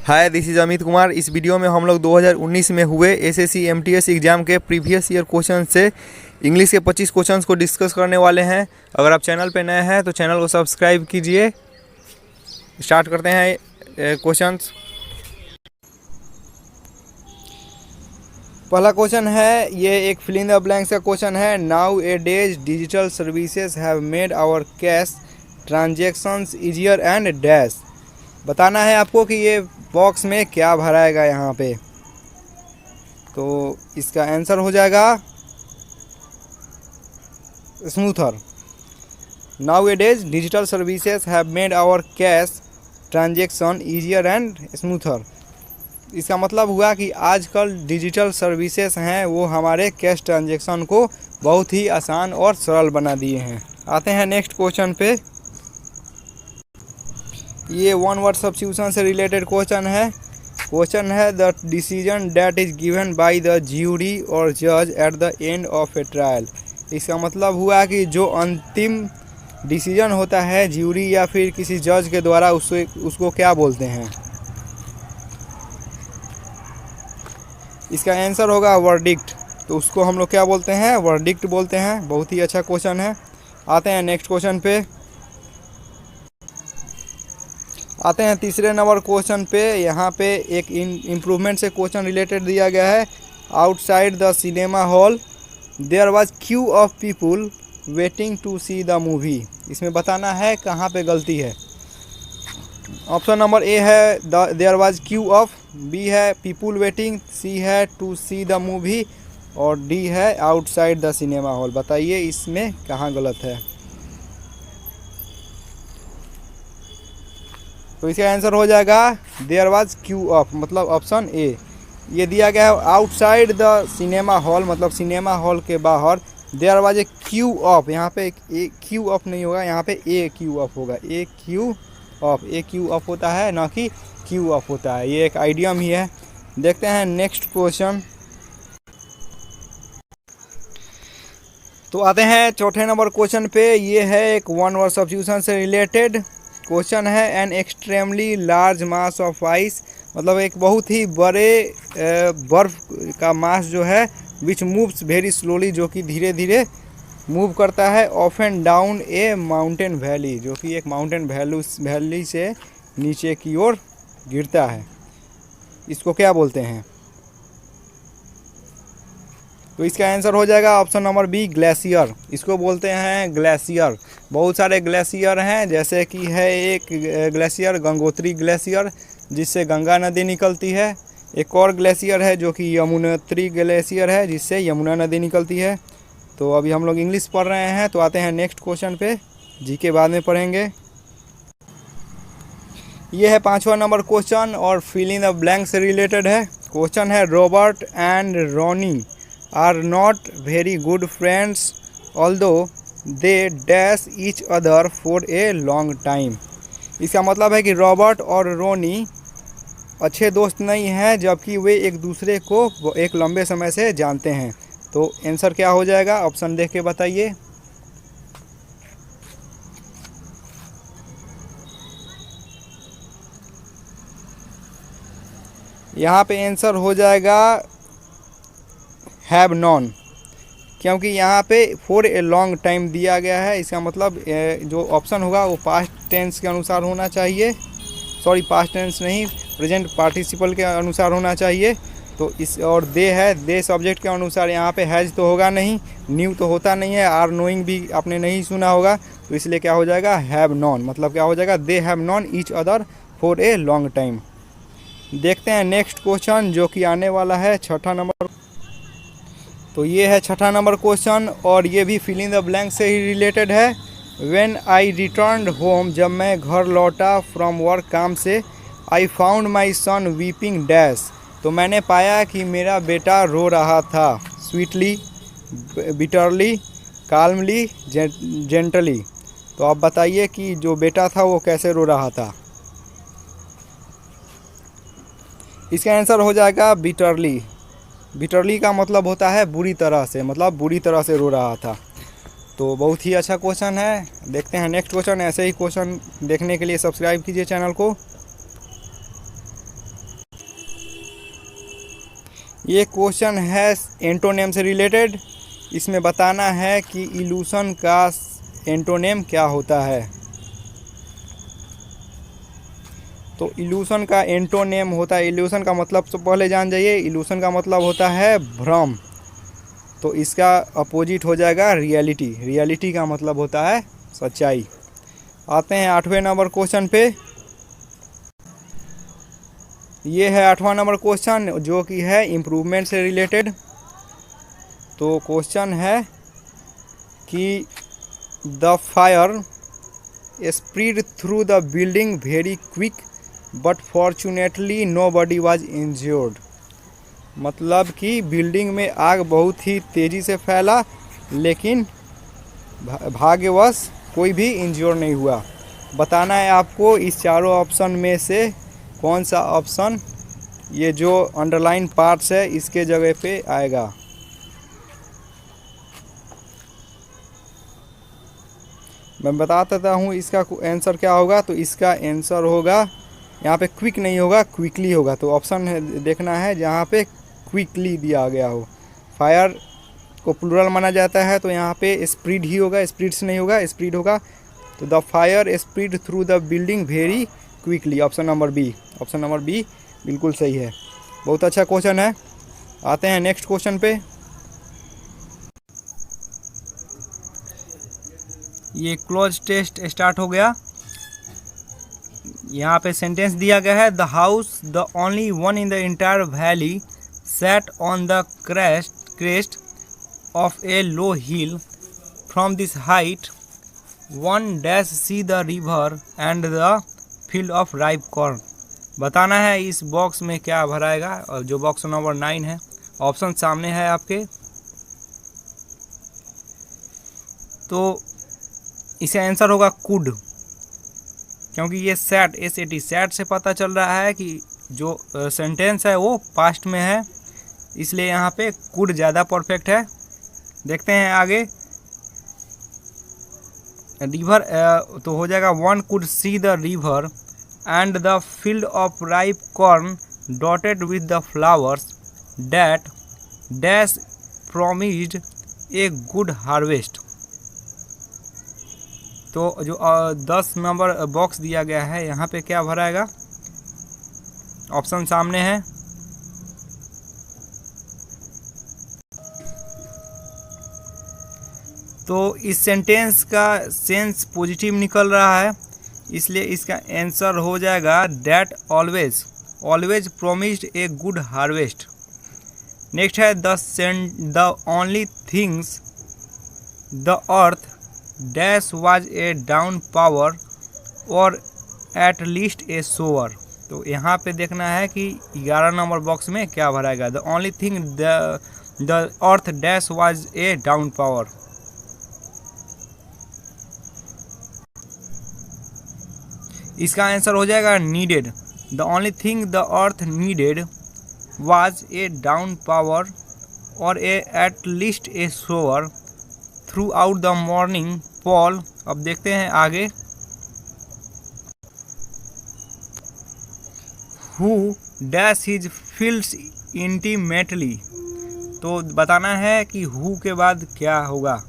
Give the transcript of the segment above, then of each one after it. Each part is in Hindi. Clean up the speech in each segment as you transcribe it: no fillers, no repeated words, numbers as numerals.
Hi, this is Amit Kumar. इस वीडियो में हम लोग 2019 में हुए एसएससी एमटीएस एग्ज़ाम के प्रीवियस ईयर क्वेश्चन से इंग्लिश के 25 क्वेश्चंस को डिस्कस करने वाले हैं। अगर आप चैनल पे नए हैं तो चैनल को सब्सक्राइब कीजिए। स्टार्ट करते हैं क्वेश्चंस। पहला क्वेश्चन है, ये एक फिल इन द ब्लैंक्स का क्वेश्चन है। Nowadays digital services have made our cash transactions easier and dash. बताना है आपको कि ये बॉक्स में क्या भराएगा यहाँ पे। तो इसका आंसर हो जाएगा smoother. Nowadays digital services have made our cash transaction easier and smoother. इसका मतलब हुआ कि आजकल डिजिटल सर्विसेज हैं वो हमारे कैश ट्रांजेक्शन को बहुत ही आसान और सरल बना दिए हैं। आते हैं नेक्स्ट क्वेश्चन पे। ये वन वर्ड सब्स्टिट्यूशन से रिलेटेड क्वेश्चन है the decision that is given by the jury और जज at the end of A trial. इसका मतलब हुआ कि जो अंतिम डिसीजन होता है ज्यूरी या फिर किसी जज के द्वारा उसको क्या बोलते हैं। इसका आंसर होगा वर्डिक्ट। तो उसको हम लोग क्या बोलते हैं, वर्डिक्ट बोलते हैं। बहुत ही अच्छा क्वेश्चन है। आते हैं नेक्स्ट क्वेश्चन पे। आते हैं तीसरे नंबर क्वेश्चन पे। यहाँ पे एक इम्प्रूवमेंट से क्वेश्चन रिलेटेड दिया गया है। Outside the cinema hall there was queue of people waiting to see the movie. इसमें बताना है कहाँ पे गलती है। ऑप्शन नंबर ए है there was queue of, B है पीपुल वेटिंग, सी है टू सी द मूवी और डी है आउटसाइड द सिनेमा हॉल। बताइए इसमें कहाँ गलत है। तो इसका आंसर हो जाएगा देयर वाज क्यू ऑफ, मतलब ऑप्शन ए। ये दिया गया है आउटसाइड द सिनेमा हॉल, मतलब सिनेमा हॉल के बाहर। There was a Q of, यहाँ पे ए क्यू ऑफ नहीं होगा, यहाँ पे ए क्यू ऑफ होगा। A Q of, A Q of होता है ना कि क्यू ऑफ होता है। ये एक आइडियम ही है। देखते हैं नेक्स्ट क्वेश्चन। तो आते हैं चौथे नंबर क्वेश्चन पे। ये है एक वन वर्ड सब्स्टिट्यूशन से रिलेटेड क्वेश्चन है। An extremely large mass of ice, मतलब एक बहुत ही बड़े बर्फ का मास जो है विच मूव्स वेरी स्लोली, जो कि धीरे धीरे मूव करता है। Of and down A mountain valley, जो कि एक माउंटेन वैली से नीचे की ओर गिरता है। इसको क्या बोलते हैं। तो इसका आंसर हो जाएगा ऑप्शन नंबर बी ग्लेशियर। इसको बोलते हैं ग्लेशियर। बहुत सारे ग्लेशियर हैं, जैसे कि है एक ग्लेशियर गंगोत्री ग्लेशियर जिससे गंगा नदी निकलती है। एक और ग्लेशियर है जो कि यमुनोत्री ग्लेशियर है जिससे यमुना नदी निकलती है। तो अभी हम लोग इंग्लिश पढ़ रहे हैं। तो आते हैं नेक्स्ट क्वेश्चन पे, जी के बाद में पढ़ेंगे। ये है पांचवा नंबर क्वेश्चन और फिल इन द ब्लैंक से रिलेटेड है। क्वेश्चन है Robert and Ronnie are not very good friends although they dash each other for a long time. इसका मतलब है कि रॉबर्ट और रोनी अच्छे दोस्त नहीं हैं जबकि वे एक दूसरे को एक लंबे समय से जानते हैं। तो आंसर क्या हो जाएगा, ऑप्शन देख के बताइए। यहाँ पे आंसर हो जाएगा हैव नॉन, क्योंकि यहाँ पे फॉर ए लॉन्ग टाइम दिया गया है। इसका मतलब जो ऑप्शन होगा वो पास्ट टेंस के अनुसार होना चाहिए। सॉरी, पास्ट टेंस नहीं, प्रेजेंट पार्टिसिपल के अनुसार होना चाहिए। तो इस और दे है, दे सब्जेक्ट के अनुसार यहाँ पे हैज तो होगा नहीं, न्यू तो होता नहीं है, आर नोइंग भी आपने नहीं सुना होगा। तो इसलिए क्या हो जाएगा हैव नॉन, मतलब क्या हो जाएगा they have non each other for a long time. देखते हैं नेक्स्ट क्वेश्चन जो कि आने वाला है छठा नंबर। तो ये है छठा नंबर क्वेश्चन और ये भी फिल इन द ब्लैंक से ही रिलेटेड है। व्हेन आई रिटर्न होम, जब मैं घर लौटा फ्रॉम वर्क, काम से, I found my son weeping dash. तो मैंने पाया कि मेरा बेटा रो रहा था। Sweetly, bitterly, calmly, gently. तो आप बताइए कि जो बेटा था वो कैसे रो रहा था। इसका आंसर हो जाएगा बिटरली। बिटरली का मतलब होता है बुरी तरह से, मतलब बुरी तरह से रो रहा था। तो बहुत ही अच्छा क्वेश्चन है। देखते हैं नेक्स्ट क्वेश्चन। ऐसे ही क्वेश्चन देखने के लिए सब्सक्राइब कीजिए चैनल को। ये क्वेश्चन है एंटोनेम से रिलेटेड। इसमें बताना है कि इल्यूशन का एंटोनेम क्या होता है। तो इल्यूशन का एंटोनेम होता है, इल्यूशन का मतलब तो पहले जान जाइए, इल्यूशन का मतलब होता है भ्रम। तो इसका अपोजिट हो जाएगा रियलिटी। रियलिटी का मतलब होता है सच्चाई। आते हैं 8वें नंबर क्वेश्चन पे। ये है 8वां नंबर क्वेश्चन, जो कि है इम्प्रूवमेंट से रिलेटेड। तो क्वेश्चन है कि the fire spread through the building very quick but fortunately nobody was injured. मतलब कि बिल्डिंग में आग बहुत ही तेज़ी से फैला, लेकिन भाग्यवश कोई भी इंज्योर नहीं हुआ। बताना है आपको इस चारों ऑप्शन में से कौन सा ऑप्शन, ये जो अंडरलाइन पार्ट्स है, इसके जगह पे आएगा। मैं बता देता हूँ इसका आंसर क्या होगा। तो इसका आंसर होगा, यहाँ पे क्विक नहीं होगा, क्विकली होगा। तो ऑप्शन देखना है जहाँ पे क्विकली दिया गया हो। फायर को प्लूरल माना जाता है, तो यहाँ पे स्प्रीड ही होगा, स्प्रीड्स नहीं होगा, स्प्रीड होगा। तो the fire spread through the building very quickly. Option number B, option number B बिल्कुल सही है। बहुत अच्छा क्वेश्चन है। आते हैं नेक्स्ट क्वेश्चन पे। ये क्लोज टेस्ट स्टार्ट हो गया। यहाँ पे सेंटेंस दिया गया है, the house the only one in the entire valley sat on the crest of A low hill from this height one dash see the river and the field of ripe corn. बताना है इस बॉक्स में क्या भराएगा, और जो बॉक्स नंबर 9 है। ऑप्शन सामने है आपके। तो इसे आंसर होगा कुड, क्योंकि ये सैट SAT सैट से पता चल रहा है कि जो सेंटेंस है वो पास्ट में है, इसलिए यहाँ पे कुड ज़्यादा परफेक्ट है। देखते हैं आगे। रिवर तो हो जाएगा, one could see the river and the field of ripe corn dotted with the flowers that dash promised a good harvest. तो जो 10 नंबर बॉक्स दिया गया है, यहाँ पे क्या भराएगा। ऑप्शन सामने है। तो इस सेंटेंस का सेंस पॉजिटिव निकल रहा है, इसलिए इसका आंसर हो जाएगा that always promised a good harvest. Next है the only things the earth dash was a downpour or at least a shower. तो यहाँ पे देखना है कि 11 नंबर बॉक्स में क्या भराएगा। The only thing the earth dash was a downpour. इसका आंसर हो जाएगा needed. The only thing the earth needed was a downpour or at least a shower throughout the morning Paul. अब देखते हैं आगे। Who dash his fields intimately. तो बताना है कि हु के बाद क्या होगा।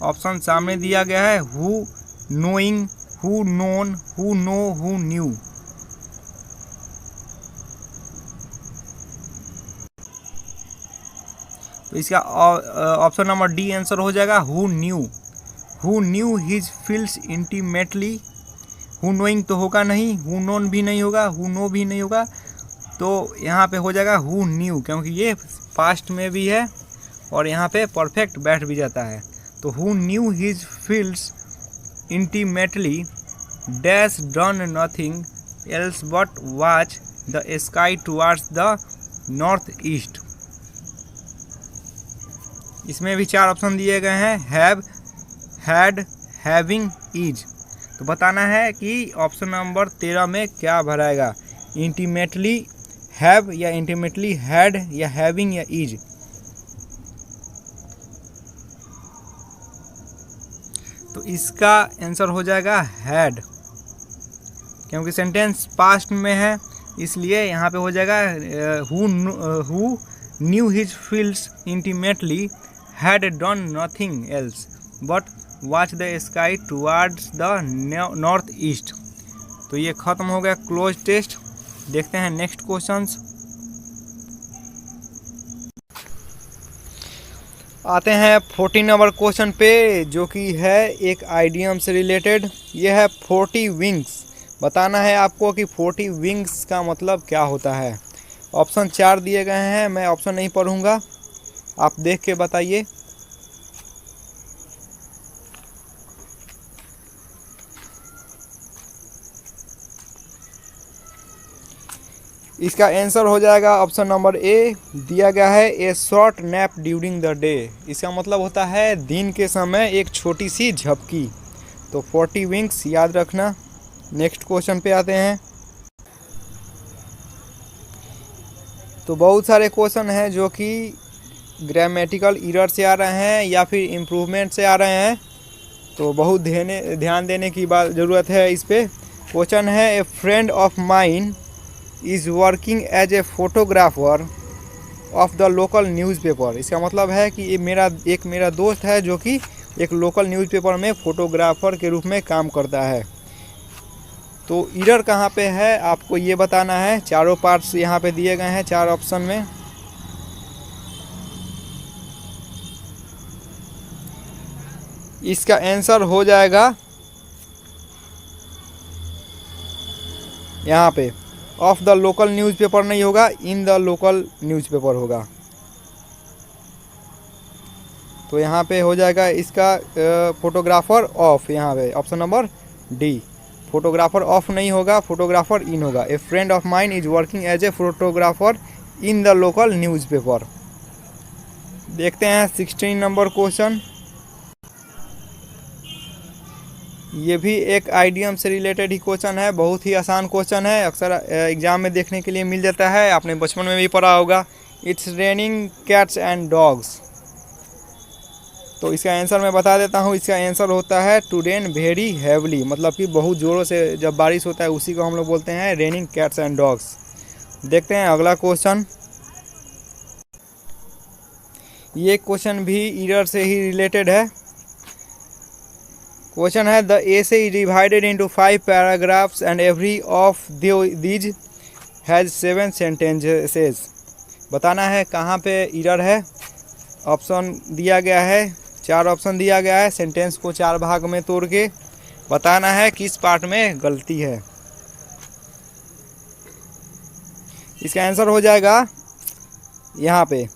ऑप्शन सामने दिया गया है, who knowing, who known, who know, who knew. तो इसका ऑप्शन नंबर डी आंसर हो जाएगा who knew his fields intimately. Who knowing तो होगा नहीं, हु नोन भी नहीं होगा, हु नो भी नहीं होगा। तो यहाँ पे हो जाएगा हु न्यू, क्योंकि ये पास्ट में भी है और यहाँ पे परफेक्ट बैठ भी जाता है। तो who knew his fields intimately dash done nothing else but watch the sky towards the north east. इसमें भी 4 ऑप्शन दिए गए हैं, हैव, हैड, हैविंग, इज। तो बताना है कि ऑप्शन नंबर 13 में क्या भराएगा। इंटीमेटली हैव या इंटीमेटली हैड या हैविंग या इज। तो इसका आंसर हो जाएगा हैड, क्योंकि सेंटेंस पास्ट में है, इसलिए यहाँ पे हो जाएगा who knew his fields intimately, had done nothing else but watch the sky towards the north east। तो ये खत्म हो गया क्लोज टेस्ट। देखते हैं नेक्स्ट क्वेश्चंस। आते हैं 14 नंबर क्वेश्चन पे, जो कि है एक आइडियम से रिलेटेड। ये है 40 विंग्स। बताना है आपको कि 40 विंग्स का मतलब क्या होता है। ऑप्शन 4 दिए गए हैं, मैं ऑप्शन नहीं पढ़ूंगा, आप देख के बताइए। इसका आंसर हो जाएगा ऑप्शन नंबर ए, दिया गया है ए short nap during the day. इसका मतलब होता है दिन के समय एक छोटी सी झपकी। तो 40 विंग्स याद रखना। नेक्स्ट क्वेश्चन पे आते हैं। तो बहुत सारे क्वेश्चन हैं जो कि ग्रामेटिकल एरर से आ रहे हैं या फिर इम्प्रूवमेंट से आ रहे हैं, तो बहुत ध्यान देने की बात ज़रूरत है इस पर। क्वेश्चन है a friend of mine is working as a photographer of the local newspaper. इसका मतलब है कि मेरा दोस्त है जो कि एक लोकल न्यूज़पेपर में फ़ोटोग्राफर के रूप में काम करता है। तो एरर कहाँ पे है आपको ये बताना है। चारों पार्ट्स यहाँ पे दिए गए हैं 4 ऑप्शन में। इसका आंसर हो जाएगा यहाँ पे ऑफ द लोकल न्यूज़पेपर नहीं होगा, इन द लोकल न्यूज़पेपर होगा। तो यहाँ पे हो जाएगा इसका फोटोग्राफर ऑफ, यहाँ पे option number D. Photographer of नहीं होगा, फोटोग्राफर इन होगा। A friend of mine is working as a photographer in the local newspaper. देखते हैं 16 नंबर क्वेश्चन। ये भी एक आइडियम से रिलेटेड ही क्वेश्चन है, बहुत ही आसान क्वेश्चन है, अक्सर एग्जाम में देखने के लिए मिल जाता है, आपने बचपन में भी पढ़ा होगा। It's raining cats and dogs. तो इसका आंसर मैं बता देता हूँ। इसका आंसर होता है टू रेन वेरी हैवली, मतलब कि बहुत ज़ोरों से जब बारिश होता है उसी को हम लोग बोलते हैं रेनिंग कैट्स एंड डॉग्स। देखते हैं अगला क्वेश्चन। ये क्वेश्चन भी एरर से ही रिलेटेड है। क्वेश्चन है the essay is divided into 5 paragraphs and every of these has 7 sentences। बताना है कहाँ पे एरर है। ऑप्शन दिया गया है, 4 ऑप्शन दिया गया है। सेंटेंस को 4 भाग में तोड़ के बताना है किस पार्ट में गलती है। इसका आंसर हो जाएगा यहाँ पे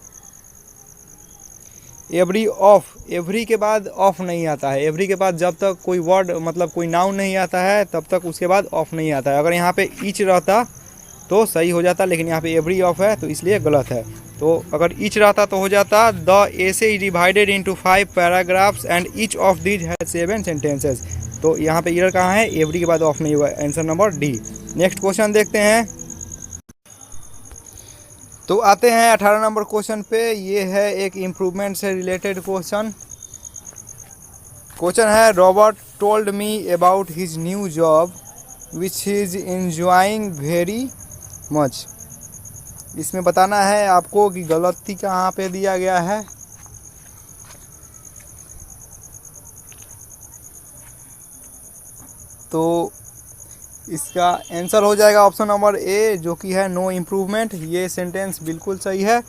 एवरी ऑफ। एवरी के बाद ऑफ नहीं आता है। एवरी के बाद जब तक कोई वर्ड मतलब कोई नाउन नहीं आता है तब तक उसके बाद ऑफ नहीं आता है। अगर यहाँ पे ईच रहता तो सही हो जाता, लेकिन यहाँ पे एवरी ऑफ है तो इसलिए गलत है। तो अगर ईच रहता तो हो जाता the essay is divided into 5 paragraphs and each of these has 7 sentences। तो यहाँ पे एरर कहाँ है, एवरी के बाद ऑफ नहीं हुआ। Answer number D. Next question देखते हैं। तो आते हैं 18 नंबर क्वेश्चन पे। ये है एक इम्प्रूवमेंट से रिलेटेड क्वेश्चन। क्वेश्चन है Robert told me about his new job which he is enjoying very much. इसमें बताना है आपको कि गलती कहाँ पे दिया गया है। तो इसका आंसर हो जाएगा ऑप्शन नंबर ए, जो कि है नो इम्प्रूवमेंट। ये सेंटेंस बिल्कुल सही है।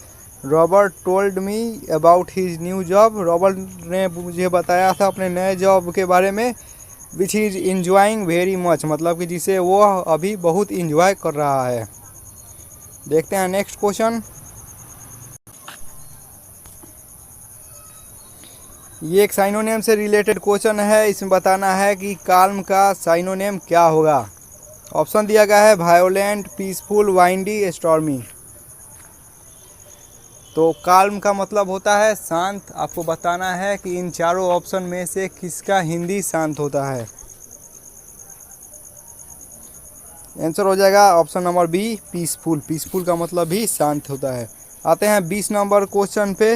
Robert told me about his new job. Robert ने मुझे बताया था अपने नए जॉब के बारे में, which is enjoying very much, मतलब कि जिसे वो अभी बहुत इंजॉय कर रहा है। देखते हैं नेक्स्ट क्वेश्चन। ये एक साइनोनेम से रिलेटेड क्वेश्चन है। इसमें बताना है कि काल्म का साइनोनेम क्या होगा। ऑप्शन दिया गया है वायोलेंट, पीसफुल, वाइंडी, स्टॉर्मी। तो काल्म का मतलब होता है शांत। आपको बताना है कि इन चारों ऑप्शन में से किसका हिंदी शांत होता है। आंसर हो जाएगा option number B, peaceful. Peaceful का मतलब भी शांत होता है। आते हैं 20 नंबर क्वेश्चन पे।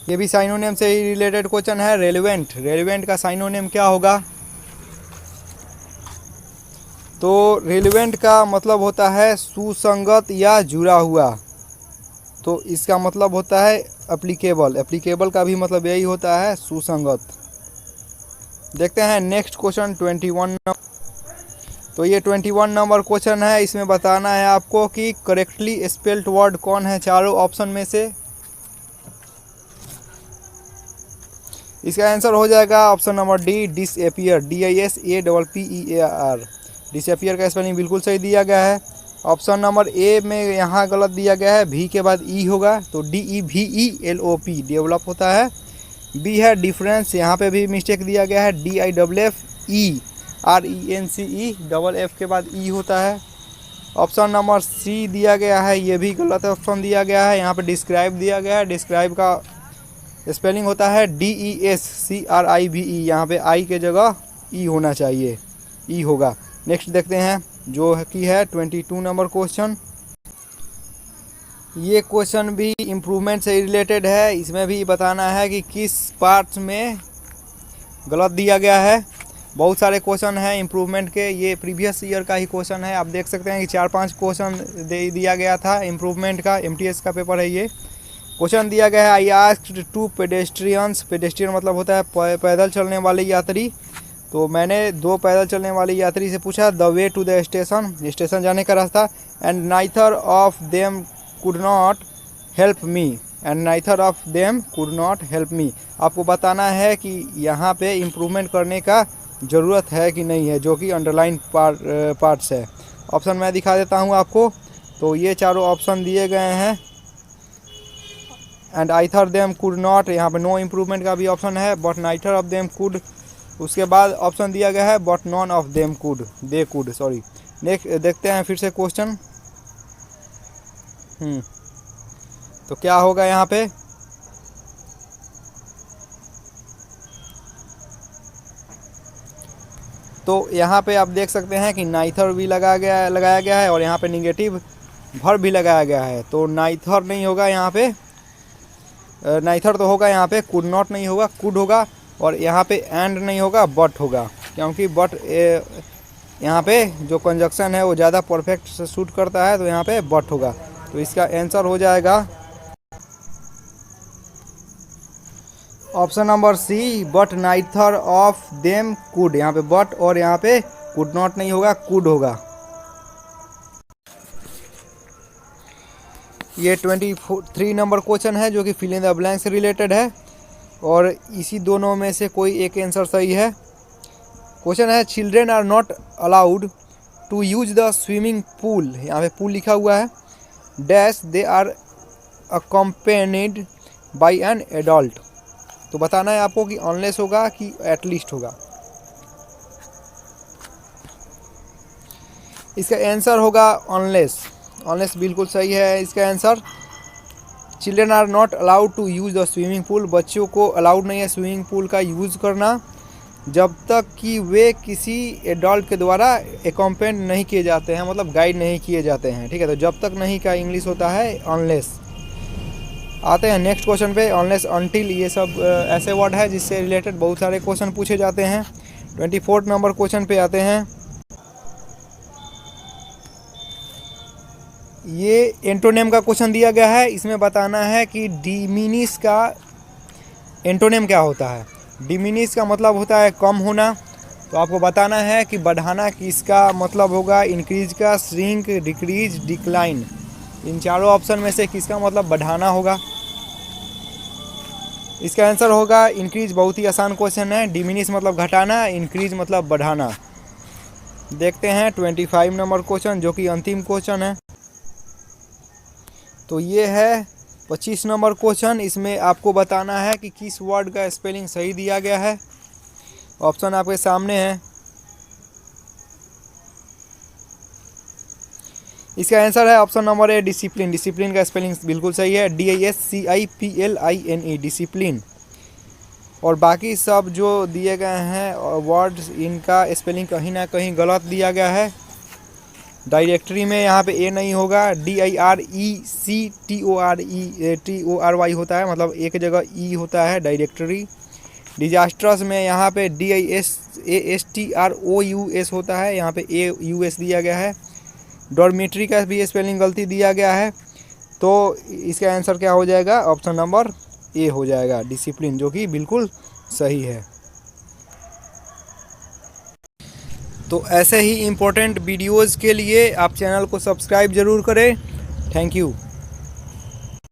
ये भी साइनोनेम से ही रिलेटेड क्वेश्चन है। रेलेवेंट। रेलेवेंट का साइनोनेम क्या होगा। तो रिलेवेंट का मतलब होता है सुसंगत या जुड़ा हुआ, तो इसका मतलब होता है एप्लीकेबल। एप्लीकेबल का भी मतलब यही होता है, सुसंगत। देखते हैं नेक्स्ट क्वेश्चन 21। तो ये 21 नंबर क्वेश्चन है। इसमें बताना है आपको कि करेक्टली स्पेल्ड वर्ड कौन है चारों ऑप्शन में से। इसका आंसर हो जाएगा option number D, disappear, DISAPPEAR। Disappear का स्पेलिंग बिल्कुल सही दिया गया है। ऑप्शन नंबर ए में यहाँ गलत दिया गया है, भी के बाद ई होगा, तो DEVELOP डेवलप होता है। बी है डिफरेंस, यहाँ पे भी मिस्टेक दिया गया है, DIFFERENCE, डबल एफ के बाद ई होता है। ऑप्शन नंबर सी दिया गया है, ये भी गलत ऑप्शन दिया गया है। यहाँ पे डिस्क्राइब दिया गया है, डिस्क्राइब का स्पेलिंग होता है DESCRIBE, यहाँ पे आई के जगह ई होना चाहिए, ई होगा। नेक्स्ट देखते हैं जो कि है 22 नंबर क्वेश्चन। ये क्वेश्चन भी इम्प्रूवमेंट से रिलेटेड है। इसमें भी बताना है कि किस पार्ट में गलत दिया गया है। बहुत सारे क्वेश्चन हैं इम्प्रूवमेंट के, ये प्रीवियस ईयर का ही क्वेश्चन है। आप देख सकते हैं कि 4-5 क्वेश्चन दे दिया गया था इम्प्रूवमेंट का, MTS का पेपर है ये। क्वेश्चन दिया गया है, I asked to pedestrians, pedestrian मतलब होता है पैदल चलने वाले यात्री। तो मैंने 2 पैदल चलने वाले यात्री से पूछा the way to the station, station जाने का रास्ता, and neither of them could not help me, and neither of them could not help me. आपको बताना है कि यहाँ पे इम्प्रूवमेंट करने का ज़रूरत है कि नहीं है, जो कि अंडरलाइन पार्ट्स है। ऑप्शन मैं दिखा देता हूँ आपको। तो ये चारों ऑप्शन दिए गए हैं, and either them could not, यहाँ पे नो इम्प्रूवमेंट का भी ऑप्शन है, but neither of them could. उसके बाद ऑप्शन दिया गया है but none of them could, they could, sorry. Next देखते हैं फिर से क्वेश्चन। तो क्या होगा यहाँ पे, तो यहाँ पे आप देख सकते हैं कि नाइथर भी लगाया गया है, और यहाँ पे निगेटिव वर्ब भी लगाया गया है। तो नाइथर नहीं होगा यहाँ पे, नाइथर तो होगा यहाँ पे, कुड नॉट नहीं होगा, कुड होगा, और यहाँ पे एंड नहीं होगा, बट होगा, क्योंकि बट यहाँ पे जो कंजक्शन है वो ज़्यादा परफेक्ट से सूट करता है, तो यहाँ पे बट होगा। तो इसका आंसर हो जाएगा option number C, but neither of them could. यहाँ पे बट और यहाँ पे कुड नॉट नहीं होगा, कुड होगा। ये 23 नंबर क्वेश्चन है, जो कि फिल इन द ब्लैंक से रिलेटेड है, और इसी दोनों में से कोई एक आंसर सही है। क्वेश्चन है, children are not allowed to use the swimming pool, यहाँ पे पूल लिखा हुआ है, dash they are accompanied by an adult. तो बताना है आपको कि अनलेस होगा कि एटलीस्ट होगा। इसका आंसर होगा अनलेस, अनलेस बिल्कुल सही है इसका आंसर। Children are not allowed to use the swimming pool, बच्चों को अलाउड नहीं है स्विमिंग पूल का यूज़ करना, जब तक कि वे किसी एडल्ट के द्वारा एकम्पेंड नहीं किए जाते हैं, मतलब गाइड नहीं किए जाते हैं, ठीक है। तो जब तक नहीं का इंग्लिश होता है अनलेस। आते हैं नेक्स्ट क्वेश्चन पे, अनलेस, अनटिल, ये सब ऐसे वर्ड है जिससे रिलेटेड बहुत सारे क्वेश्चन पूछे जाते हैं। 24 नंबर क्वेश्चन पे आते हैं। ये एंटोनेम का क्वेश्चन दिया गया है। इसमें बताना है कि डिमिनिश का एंटोनेम क्या होता है। डिमिनिश का मतलब होता है कम होना, तो आपको बताना है कि बढ़ाना किसका मतलब होगा, इंक्रीज का, श्रिंक, डिक्रीज, डिक्लाइन। इन चारों ऑप्शन में से किसका मतलब बढ़ाना होगा। इसका आंसर होगा इंक्रीज। बहुत ही आसान क्वेश्चन है। डिमिनिश मतलब घटाना, इंक्रीज मतलब बढ़ाना। देखते हैं 25 नंबर क्वेश्चन, जो कि अंतिम क्वेश्चन है। तो ये है 25 नंबर क्वेश्चन। इसमें आपको बताना है कि किस वर्ड का स्पेलिंग सही दिया गया है। ऑप्शन आपके सामने है। इसका आंसर है ऑप्शन नंबर ए, डिसिप्लिन। डिसिप्लिन का स्पेलिंग बिल्कुल सही है, DISCIPLINE, डिसिप्लिन। और बाकी सब जो दिए गए हैं वर्ड्स, इनका स्पेलिंग कहीं ना कहीं गलत दिया गया है। डायरेक्टरी में यहाँ पे ए नहीं होगा, DIRECTORY होता है, मतलब एक जगह ई होता है डायरेक्टरी। डिजास्ट्रस में यहाँ पे DISASTROUS होता है, यहाँ पे AUS दिया गया है। डॉर्मेट्री का भी स्पेलिंग गलती दिया गया है, तो इसका आंसर क्या हो जाएगा, ऑप्शन नंबर ए हो जाएगा, डिसिप्लिन, जो कि बिल्कुल सही है। तो ऐसे ही इम्पोर्टेंट वीडियोज़ के लिए आप चैनल को सब्सक्राइब ज़रूर करें। Thank you.